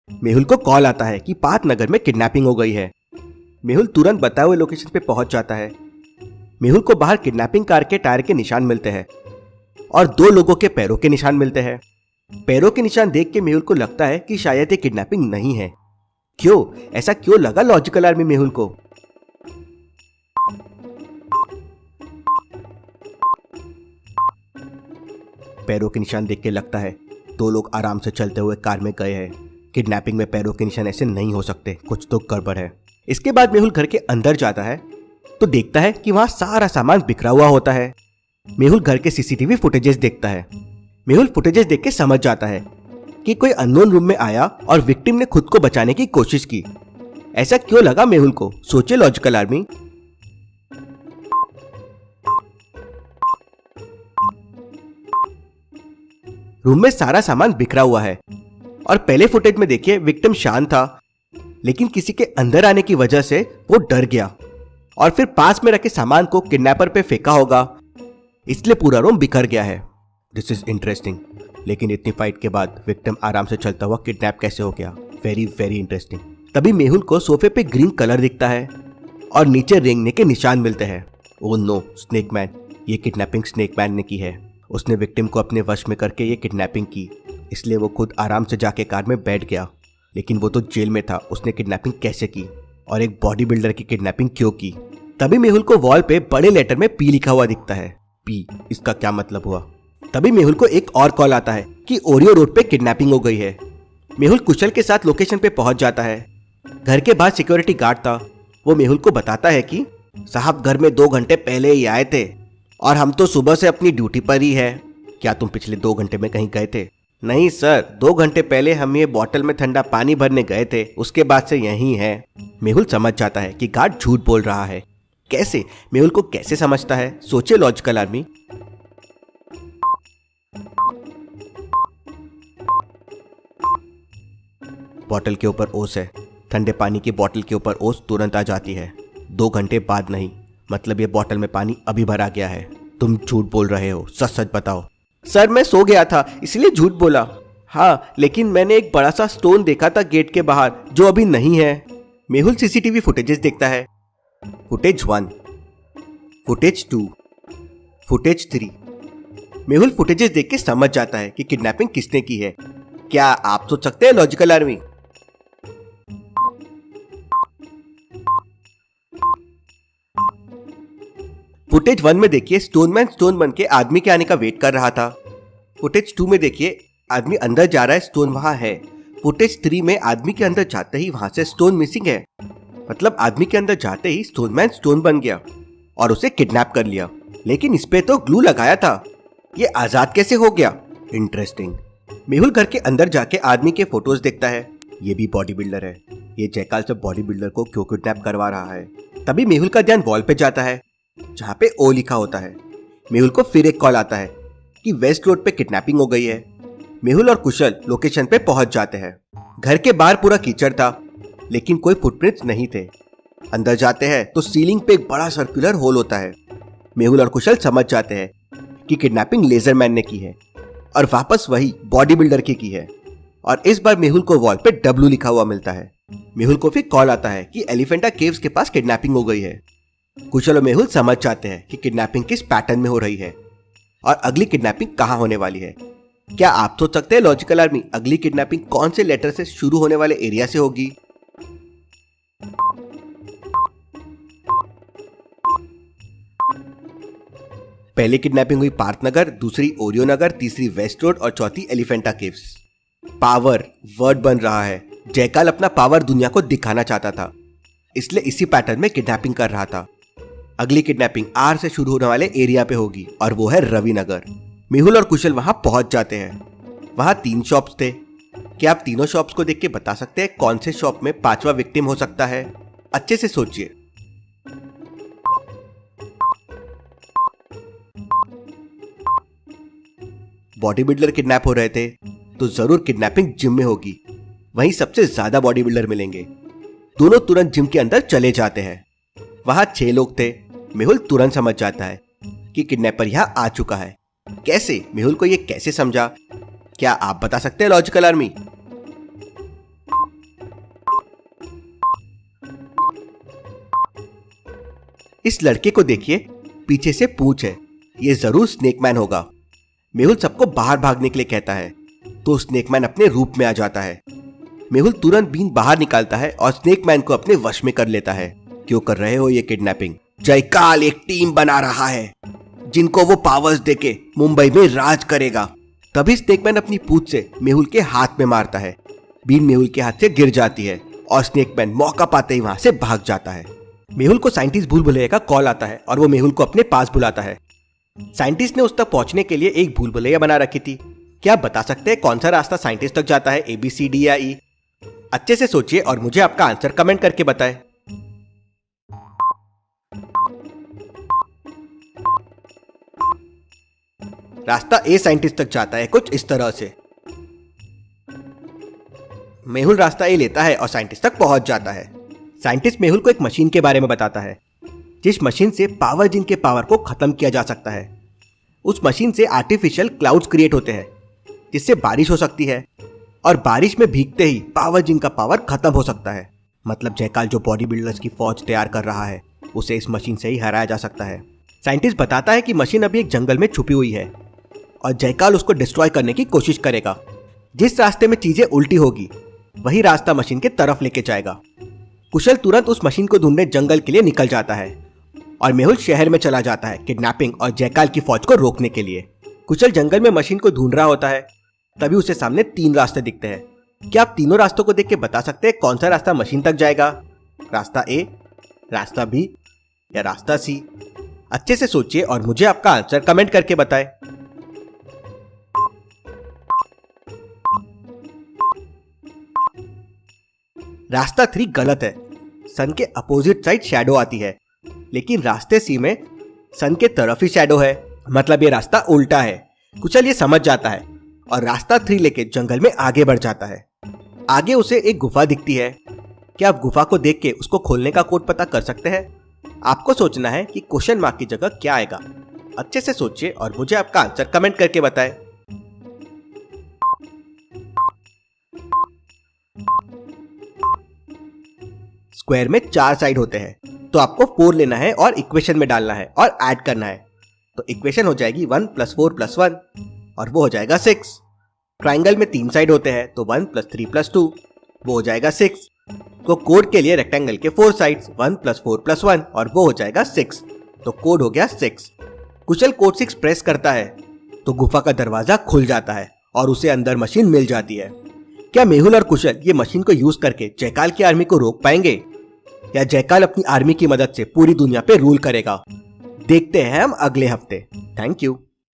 मेहुल को कॉल आता है कि पात नगर में किडनैपिंग हो गई है। मेहुल तुरंत बताए हुए लोकेशन पे पहुंच जाता है। मेहुल को बाहर किडनैपिंग कार के टायर के निशान मिलते हैं और 2 लोगों के पैरों के निशान मिलते हैं। पैरों के निशान देख के मेहुल को लगता है कि शायद ये किडनैपिंग नहीं है। क्यों? ऐसा क्यों लगा लॉजिकल आर्मी मेहुल को? पैरों के निशान देख के लगता है 2 लोग आराम से चलते हुए कार में गए हैं। किडनैपिंग में पैरों के निशान ऐसे नहीं हो सकते, कुछ तो गड़बड़ है। इसके बाद मेहुल घर के अंदर जाता है तो देखता है कि वहां सारा सामान बिखरा हुआ होता है। मेहुल घर के सीसीटीवी फुटेजेस देखता है। मेहुल फुटेजेस देख के समझ जाता है कि कोई अननोन रूम में आया और विक्टिम ने खुद को बचाने की कोशिश की। ऐसा क्यों लगा मेहुल को? सोचे लॉजिकल आर्मी। रूम में सारा सामान बिखरा हुआ है और पहले फुटेज में देखिए विक्टिम शांत था, लेकिन किसी के अंदर आने की वजह से वो डर गया और फिर पास में रखे सामान को किडनैपर पे फेंका होगा, इसलिए पूरा रूम बिखर गया है। This is interesting. लेकिन इतनी फाइट के बाद विक्टिम आराम से चलता हुआ किडनैप कैसे हो गया? Very very interesting. तभी मेहुल को सोफे पे ग्रीन कलर दिखता है और नीचे रेंगने के निशान मिलते हैं। Oh no, snake man. ये किडनैपिंग स्नेक मैन ने की है। उसने विक्टिम को अपने वश में करके ये किडनैपिंग की, इसलिए वो खुद आराम से जाके कार में बैठ गया। लेकिन वो तो जेल में था, उसने किडनैपिंग कैसे की और एक बॉडी बिल्डर की किडनैपिंग क्यों की? तभी मेहुल को वॉल पे बड़े लेटर में पी लिखा हुआ दिखता है। पी, इसका क्या मतलब हुआ? तभी मेहुल को एक और कॉल आता है कि ओरियो रोड पे किडनैपिंग हो गई है। मेहुल कुशल के साथ लोकेशन पे पहुंच जाता है। घर के बाहर सिक्योरिटी गार्ड था। वो मेहुल को बताता है कि साहब घर में 2 घंटे पहले ही आए थे और हम तो सुबह से अपनी ड्यूटी पर ही है। क्या तुम पिछले 2 घंटे में कहीं गए थे? नहीं सर, 2 घंटे पहले हम ये बॉटल में ठंडा पानी भरने गए थे, उसके बाद से यहीं है। मेहुल समझ जाता है कि गार्ड झूठ बोल रहा है। कैसे? मेहुल को कैसे समझता है? सोचे लॉजिकल आर्मी। बॉटल के ऊपर ओस है। ठंडे पानी की बॉटल के ऊपर ओस तुरंत आ जाती है। 2 घंटे बाद नहीं, मतलब ये बॉटल में पानी अभी भरा गया है। तुम झूठ बोल रहे हो, सच सच बताओ। सर मैं सो गया था इसलिए झूठ बोला। हाँ, लेकिन मैंने एक बड़ा सा स्टोन देखा था गेट के बाहर जो अभी नहीं है। मेहुल सीसीटीवी फुटेजेस देखता है। Footage 1, footage 2, footage 3। Mehul footages देख के समझ जाता है कि किडनैपिंग किसने की है। क्या आप सोच सकते हैं लॉजिकल आर्मी? फुटेज 1 में देखिए स्टोनमैन स्टोन बन के आदमी के आने का वेट कर रहा था। फुटेज 2 में देखिए आदमी अंदर जा रहा है, स्टोन वहां है। फुटेज 3 में आदमी के अंदर जाते ही वहां से स्टोन मिसिंग है। मतलब आदमी के अंदर जाते ही स्टोनमैन स्टोन बन गया और उसे किडनैप कर लिया। लेकिन इस पे तो ग्लू लगाया था, ये आजाद कैसे हो गया? इंटरेस्टिंग। मेहुल घर के अंदर जाके आदमी के फोटोज देखता है। ये भी बॉडी बिल्डर है। ये जयकाल से बॉडी बिल्डर को क्यों किडनैप करवा रहा है? तभी मेहुल का ध्यान वॉल पे जाता है जहाँ पे ओ लिखा होता है। मेहुल को फिर एक कॉल आता है कि वेस्ट रोड पे किडनैपिंग हो गई है। मेहुल और कुशल लोकेशन पे पहुंच जाते हैं। घर के बाहर पूरा कीचड़ था, लेकिन कोई फुटप्रिंट्स नहीं थे। अंदर जाते हैं तो सीलिंग पे एक बड़ा सर्कुलर होल होता है। मेहुल और कुशल समझ जाते हैं कि किडनैपिंग लेजरमैन ने की है और वापस वही बॉडी बिल्डर की है। और इस बार मेहुल को वॉल पे W लिखा हुआ मिलता है। मेहुल को फिर कॉल आता है कि एलिफेंटा केव्स के पास किडनैपिंग हो गई है। कुशल और मेहुल समझ जाते हैं कि किडनैपिंग किस पैटर्न में हो रही है और अगली किडनैपिंग कहां होने वाली है। क्या आप सोच सकते हैं लॉजिकल आर्मी अगली किडनैपिंग कौन से लेटर से शुरू होने वाले एरिया से होगी? पहली किडनैपिंग हुई पार्थ नगर, दूसरी ओरियो नगर, तीसरी वेस्ट रोड और चौथी एलिफेंटा केव्स। पावर वर्ड बन रहा है। जयकाल अपना पावर दुनिया को दिखाना चाहता था, इसलिए इसी पैटर्न में किडनैपिंग कर रहा था। अगली किडनैपिंग R से शुरू होने वाले एरिया पे होगी और वो है रवि नगर। मेहुल और कुशल वहां पहुंच जाते हैं। वहां 3 शॉप्स थे। क्या आप तीनों शॉप्स को देख के बता सकते हैं कौन से शॉप में 5वां विक्टिम हो सकता है? अच्छे से सोचिए। बॉडी बिल्डर किडनैप हो रहे थे तो जरूर किडनैपिंग जिम में होगी। वहीं सबसे ज्यादा बॉडी बिल्डर मिलेंगे। दोनों तुरंत जिम के अंदर चले जाते हैं। वहां 6 लोग थे। मेहुल तुरंत समझ जाता है कि किडनैपर यहां आ चुका है। कैसे? मेहुल को ये कैसे समझा? क्या आप बता सकते हैं लॉजिकल आर्मी? इस लड़के को देखिए, पीछे से पूंछ है, ये जरूर स्नेक मैन होगा। मेहुल सबको बाहर भागने के लिए कहता है तो स्नेक मैन अपने रूप में आ जाता है। मेहुल तुरंत बीन बाहर निकालता है और स्नेक मैन को अपने वश में कर लेता है। क्यों कर रहे हो ये किडनैपिंग? जयकाल एक टीम बना रहा है जिनको वो पावर्स देके मुंबई में राज करेगा। तभी स्नेक मैन अपनी पूंछ से मेहुल के हाथ में मारता है। बीन मेहुल के हाथ से गिर जाती है और स्नेक मैन मौका पाते ही वहां से भाग जाता है। मेहुल को साइंटिस्ट भूल भुलैया का कॉल आता है और वो मेहुल को अपने पास बुलाता है। साइंटिस्ट ने उस तक पहुंचने के लिए एक भूल भुलैया बना रखी थी। क्या आप बता सकते हैं कौन सा रास्ता साइंटिस्ट तक जाता है, ABCD या E? अच्छे से सोचिए और मुझे आपका आंसर कमेंट करके बताएं। रास्ता A साइंटिस्ट तक जाता है कुछ इस तरह से। मेहुल रास्ता A लेता है और साइंटिस्ट तक पहुंच जाता है। साइंटिस्ट मेहुल को एक मशीन के बारे में बताता है जिस मशीन से पावर जिन के पावर को खत्म किया जा सकता है। उस मशीन से आर्टिफिशियल क्लाउड्स क्रिएट होते हैं जिससे बारिश हो सकती है और बारिश में भीगते ही पावर जिन का पावर खत्म हो सकता है। मतलब जयकाल जो बॉडी बिल्डर्स की फौज तैयार कर रहा है उसे इस मशीन से ही हराया जा सकता है। साइंटिस्ट बताता है कि मशीन अभी एक जंगल में छुपी हुई है और जयकाल उसको डिस्ट्रॉय करने की कोशिश करेगा। जिस रास्ते में चीजें उल्टी होगी वही रास्ता मशीन के तरफ लेके जाएगा। कुशल तुरंत उस मशीन को ढूंढने जंगल के लिए निकल जाता है और मेहुल शहर में चला जाता है किडनैपिंग और जयकाल की फौज को रोकने के लिए। कुशल जंगल में मशीन को ढूंढ रहा होता है तभी उसे सामने 3 रास्ते दिखते हैं। क्या आप तीनों रास्तों को देख के बता सकते हैं कौन सा रास्ता मशीन तक जाएगा? रास्ता A, रास्ता B या रास्ता C? अच्छे से सोचिए और मुझे आपका आंसर कमेंट करके बताएं। रास्ता 3 गलत है। सन के अपोजिट साइड शैडो आती है, लेकिन रास्ते C में सन के तरफ ही शैडो है। मतलब ये रास्ता उल्टा है। कुशल ये समझ जाता है और रास्ता 3 लेके जंगल में आगे बढ़ जाता है। आगे उसे एक गुफा दिखती है। क्या आप गुफा को देख के उसको खोलने का कोड पता कर सकते हैं? आपको सोचना है कि क्वेश्चन मार्क की जगह क्या आएगा। अच्छे से सोचिए और मुझे आपका आंसर कमेंट करके बताएं। स्क्वायर में 4 साइड होते हैं तो आपको 4 लेना है और इक्वेशन में डालना है और ऐड करना है। तो इक्वेशन हो जाएगी 1 + 4 + 1 और वो हो जाएगा 6। ट्राइंगल में 3 साइड होते हैं तो 1 + 3 + 2 वो हो जाएगा 6। तो कोड के लिए रेक्टेंगल के 4 साइड्स 1 + 4 + 1 और वो हो जाएगा 6। तो कोड हो गया 6। कुशल कोड 6 प्रेस करता है तो गुफा का दरवाजा खुल जाता है और उसे अंदर मशीन मिल जाती है। क्या मेहुल और कुशल ये मशीन को यूज करके जयकाल की आर्मी को रोक पाएंगे या जयकाल अपनी आर्मी की मदद से पूरी दुनिया पे रूल करेगा? देखते हैं हम अगले हफ्ते। Thank you.